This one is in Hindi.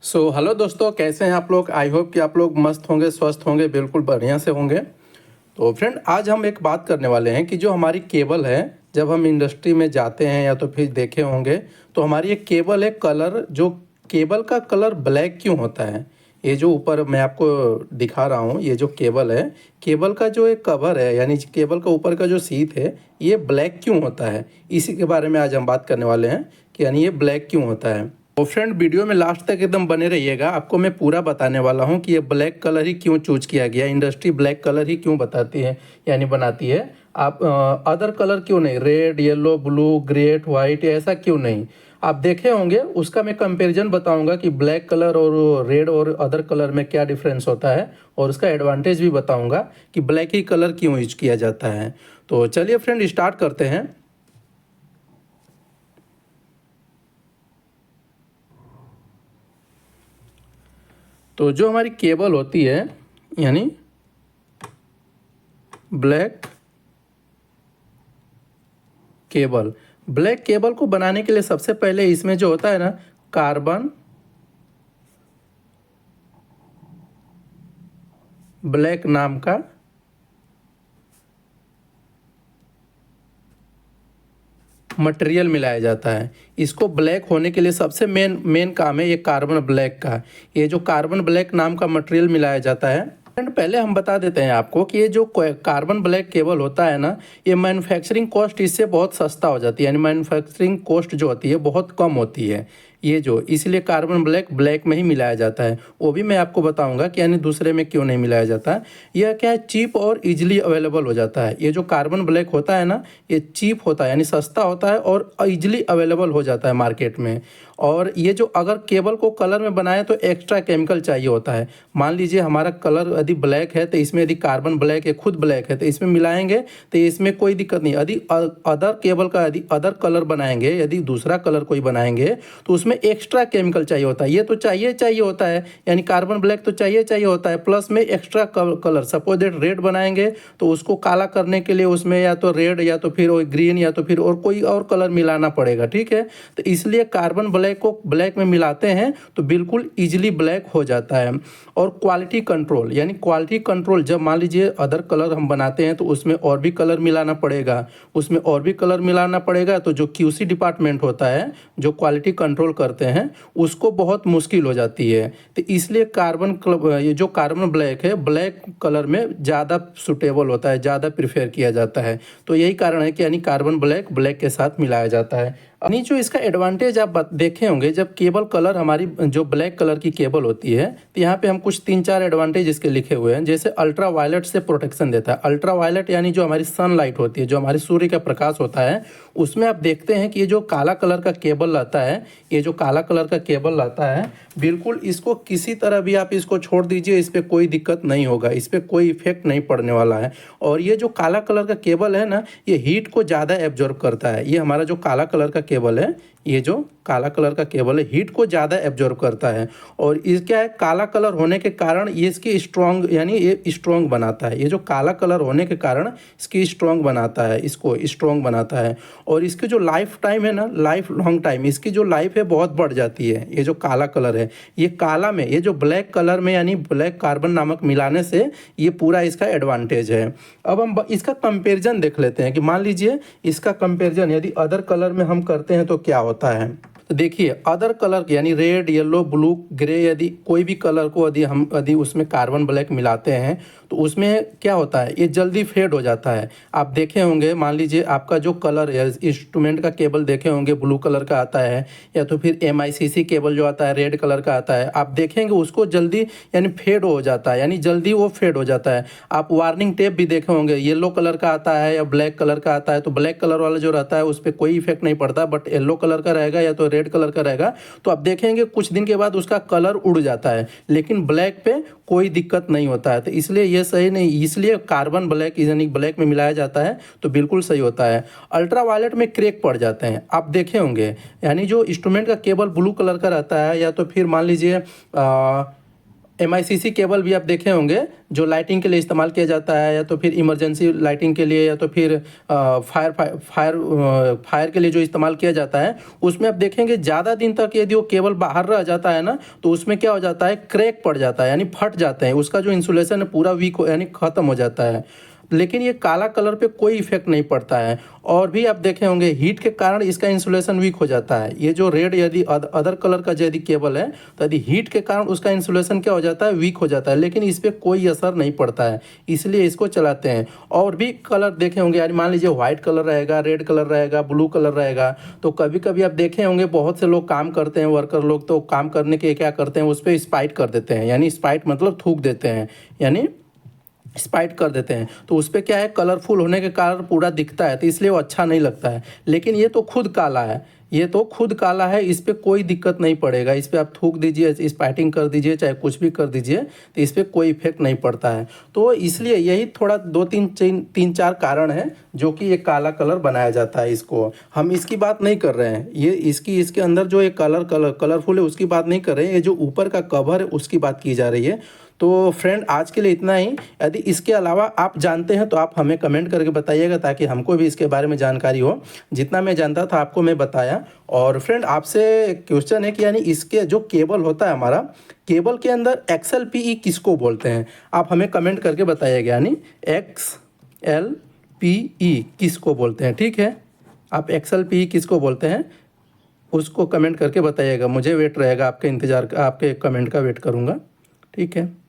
हेलो दोस्तों, कैसे हैं आप लोग। आई होप कि आप लोग मस्त होंगे, स्वस्थ होंगे, बिल्कुल बढ़िया से होंगे। तो फ्रेंड, आज हम एक बात करने वाले हैं कि जो हमारी केबल है, जब हम इंडस्ट्री में जाते हैं या तो फिर देखे होंगे तो हमारी एक केबल है, कलर जो केबल का कलर ब्लैक क्यों होता है। ये जो ऊपर मैं आपको दिखा रहा हूँ, ये जो केबल है, केबल का जो एक कवर है यानी केबल का ऊपर का जो शीट है, ये ब्लैक क्यों होता है। इसी के बारे में आज हम बात करने वाले हैं कि यानी ये ब्लैक क्यों होता है। तो फ्रेंड, वीडियो में लास्ट तक एकदम बने रहिएगा। आपको मैं पूरा बताने वाला हूँ कि ये ब्लैक कलर ही क्यों चूज किया गया, इंडस्ट्री ब्लैक कलर ही क्यों बताती है यानी बनाती है। आप अदर कलर क्यों नहीं, red, yellow, blue, grey, white, ऐसा क्यों नहीं। आप देखे होंगे, उसका मैं कंपैरिजन बताऊंगा कि ब्लैक कलर और रेड और अदर कलर में क्या डिफरेंस होता है, और उसका एडवांटेज भी बताऊंगा कि ब्लैक ही कलर क्यों यूज किया जाता है। तो चलिए फ्रेंड, स्टार्ट करते हैं। तो जो हमारी केबल होती है यानी ब्लैक केबल, ब्लैक केबल को बनाने के लिए सबसे पहले इसमें जो होता है ना, कार्बन ब्लैक नाम का मटेरियल मिलाया जाता है। इसको ब्लैक होने के लिए सबसे मेन मेन काम है ये कार्बन ब्लैक का। ये जो कार्बन ब्लैक नाम का मटेरियल मिलाया जाता है। फ्रेंड, पहले हम बता देते हैं आपको कि ये जो कार्बन ब्लैक केबल होता है ना, ये मैन्युफैक्चरिंग कॉस्ट इससे बहुत सस्ता हो जाती है, यानी मैन्युफैक्चरिंग कॉस्ट जो होती है बहुत कम होती है। ये जो इसलिए कार्बन ब्लैक ब्लैक में ही मिलाया जाता है। वो भी मैं आपको बताऊंगा कि यानी दूसरे में क्यों नहीं मिलाया जाता है। यह क्या है, चीप और इजीली अवेलेबल हो जाता है। ये जो कार्बन ब्लैक होता है ना, ये चीप होता है यानी सस्ता होता है और इजीली अवेलेबल हो जाता है मार्केट में। और ये जो अगर केबल को कलर में बनाए तो एक्स्ट्रा केमिकल चाहिए होता है। मान लीजिए हमारा कलर यदि ब्लैक है तो इसमें यदि कार्बन ब्लैक है, खुद ब्लैक है, तो इसमें मिलाएंगे तो इसमें कोई दिक्कत नहीं। यदि अदर केबल का यदि अदर कलर बनाएंगे, यदि दूसरा कलर कोई बनाएंगे तो उसमें एक्स्ट्रा केमिकल चाहिए होता है। ये तो चाहिए होता है, यानी कार्बन ब्लैक तो चाहिए होता है, प्लस में extra colour. Suppose that red बनाएंगे तो उसको काला करने के लिए उसमें या तो रेड या तो फिर ग्रीन या तो फिर और कोई और कलर मिलाना पड़ेगा। ठीक है, तो इसलिए कार्बन ब्लैक को ब्लैक में मिलाते हैं तो बिल्कुल इजीली ब्लैक हो जाता है। और क्वालिटी कंट्रोल, यानी क्वालिटी कंट्रोल, जब मान लीजिए अदर कलर हम बनाते हैं तो उसमें और भी कलर मिलाना पड़ेगा, उसमें और भी कलर मिलाना पड़ेगा, तो जो क्यूसी डिपार्टमेंट होता है जो क्वालिटी कंट्रोल करते हैं उसको बहुत मुश्किल हो जाती है। तो इसलिए ये जो कार्बन ब्लैक है, ब्लैक कलर में ज़्यादा सुटेबल होता है, ज़्यादा प्रिफेयर किया जाता है। तो यही कारण है कि यानी कार्बन ब्लैक ब्लैक के साथ मिलाया जाता है। यानी जो इसका एडवांटेज आप देखे होंगे, जब केबल कलर हमारी जो ब्लैक कलर की केबल होती है तो यहाँ पे हम कुछ 3-4 एडवांटेज इसके लिखे हुए हैं। जैसे अल्ट्रा वायलेट से प्रोटेक्शन देता है। अल्ट्रा वायलेट यानी जो हमारी सनलाइट होती है, जो हमारी सूर्य का प्रकाश होता है, उसमें आप देखते हैं कि ये जो काला कलर का केबल रहता है, ये जो काला कलर का केबल रहता है, बिल्कुल इसको किसी तरह भी आप इसको छोड़ दीजिए, इस पर कोई दिक्कत नहीं होगा, इस पर कोई इफेक्ट नहीं पड़ने वाला है। और ये जो काला कलर का केबल है ना, ये हीट को ज़्यादा एब्जॉर्ब करता है। ये हमारा जो काला कलर का केबल है, ये जो काला कलर का केबल है, हीट को ज़्यादा एब्जॉर्ब करता है। और इस क्या है, काला कलर होने के कारण ये इसकी स्ट्रॉन्ग यानी ये स्ट्रॉन्ग बनाता है। ये जो काला कलर होने के कारण इसकी स्ट्रॉन्ग बनाता है, इसको स्ट्रॉन्ग बनाता है। और इसकी जो लाइफ टाइम है ना, लाइफ लॉन्ग टाइम, इसकी जो लाइफ है बहुत बढ़ जाती है। ये जो काला कलर है, ये काला में, ये जो ब्लैक कलर में यानी ब्लैक कार्बन नामक मिलाने से ये पूरा इसका एडवांटेज है। अब हम इसका कंपेरिजन देख लेते हैं कि मान लीजिए इसका कंपेरिजन यदि अदर कलर में हम करते हैं तो क्या होता है। तो देखिए, अदर कलर यानी रेड, येलो, ब्लू, ग्रे, यदि कोई भी कलर को यदि उसमें कार्बन ब्लैक मिलाते हैं तो उसमें क्या होता है, ये जल्दी फेड हो जाता है। आप देखे होंगे, मान लीजिए आपका जो कलर है, इंस्ट्रूमेंट का केबल देखे होंगे ब्लू कलर का आता है, या तो फिर MICC केबल जो आता है रेड कलर का आता है, आप देखेंगे उसको जल्दी यानी फेड हो जाता है, यानी जल्दी वो फेड हो जाता है। आप वार्निंग टेप भी देखे होंगे, येलो कलर का आता है या ब्लैक कलर का आता है, तो ब्लैक कलर वाला जो रहता है उस पर कोई इफेक्ट नहीं पड़ता, बट येलो कलर का रहेगा या तो रेड कलर का रहेगा तो आप देखेंगे कुछ दिन के बाद उसका कलर उड़ जाता है, लेकिन ब्लैक पे कोई दिक्कत नहीं होता है। तो इसलिए ये सही नहीं, इसलिए कार्बन ब्लैक यानी ब्लैक में मिलाया जाता है तो बिल्कुल सही होता है। अल्ट्रा वायलेट में क्रैक पड़ जाते हैं, आप देखे होंगे, यानी जो इंस्ट्रूमेंट का केबल ब्लू कलर का रहता है, या तो फिर मान लीजिए MICC केबल भी आप देखे होंगे जो लाइटिंग के लिए इस्तेमाल किया जाता है, या तो फिर इमरजेंसी लाइटिंग के लिए, या तो फिर फायर के लिए जो इस्तेमाल किया जाता है, उसमें आप देखेंगे ज़्यादा दिन तक यदि वो केबल बाहर रह जाता है ना, तो उसमें क्या हो जाता है, क्रैक पड़ जाता है, यानी फट जाते हैं, उसका जो इंसुलेशन है पूरा वीक यानी ख़त्म हो जाता है। लेकिन ये काला कलर पे कोई इफेक्ट नहीं पड़ता है। और भी आप देखे होंगे हीट के कारण इसका इंसुलेशन वीक हो जाता है। ये जो रेड यदि अदर कलर का यदि केबल है, तो यदि हीट के कारण उसका इंसुलेशन क्या हो जाता है, वीक हो जाता है, लेकिन इस पर कोई असर नहीं पड़ता है, इसलिए इसको चलाते हैं। और भी कलर देखे होंगे, यानी मान लीजिए व्हाइट कलर रहेगा, रेड कलर रहेगा, ब्लू कलर रहेगा, तो कभी कभी आप देखे होंगे बहुत से लोग काम करते हैं, वर्कर लोग, तो काम करने के क्या करते हैं, उस पर स्पाइट कर देते हैं, यानी स्पाइट मतलब थूक देते हैं, यानी स्पाइट कर देते हैं। तो उस पर क्या है, कलरफुल होने के कारण पूरा दिखता है, तो इसलिए वो अच्छा नहीं लगता है। लेकिन ये तो खुद काला है, ये तो खुद काला है, इस पर कोई दिक्कत नहीं पड़ेगा। इस पर आप थूक दीजिए, स्पाइटिंग कर दीजिए, चाहे कुछ भी कर दीजिए, तो इस पर कोई इफेक्ट नहीं पड़ता है। तो इसलिए यही थोड़ा दो तीन चार कारण हैं जो कि ये काला कलर बनाया जाता है। इसको हम इसकी बात नहीं कर रहे हैं, ये इसके अंदर जो ये कलरफुल है उसकी बात नहीं कर रहे हैं, ये जो ऊपर का कवर है उसकी बात की जा रही है। तो फ्रेंड आज के लिए इतना ही। यदि इसके अलावा आप जानते हैं तो आप हमें कमेंट करके बताइएगा, ताकि हमको भी इसके बारे में जानकारी हो। जितना मैं जानता था आपको मैं बताया। और फ्रेंड आपसे क्वेश्चन है कि यानी इसके जो केबल होता है हमारा, केबल के अंदर XLPE किसको बोलते हैं, आप हमें कमेंट करके बताइएगा, यानी XLPE किसको बोलते हैं। ठीक है, आप XLPE किसको बोलते हैं उसको कमेंट करके बताइएगा। मुझे वेट रहेगा आपके इंतज़ार का, आपके कमेंट का वेट करूँगा। ठीक है।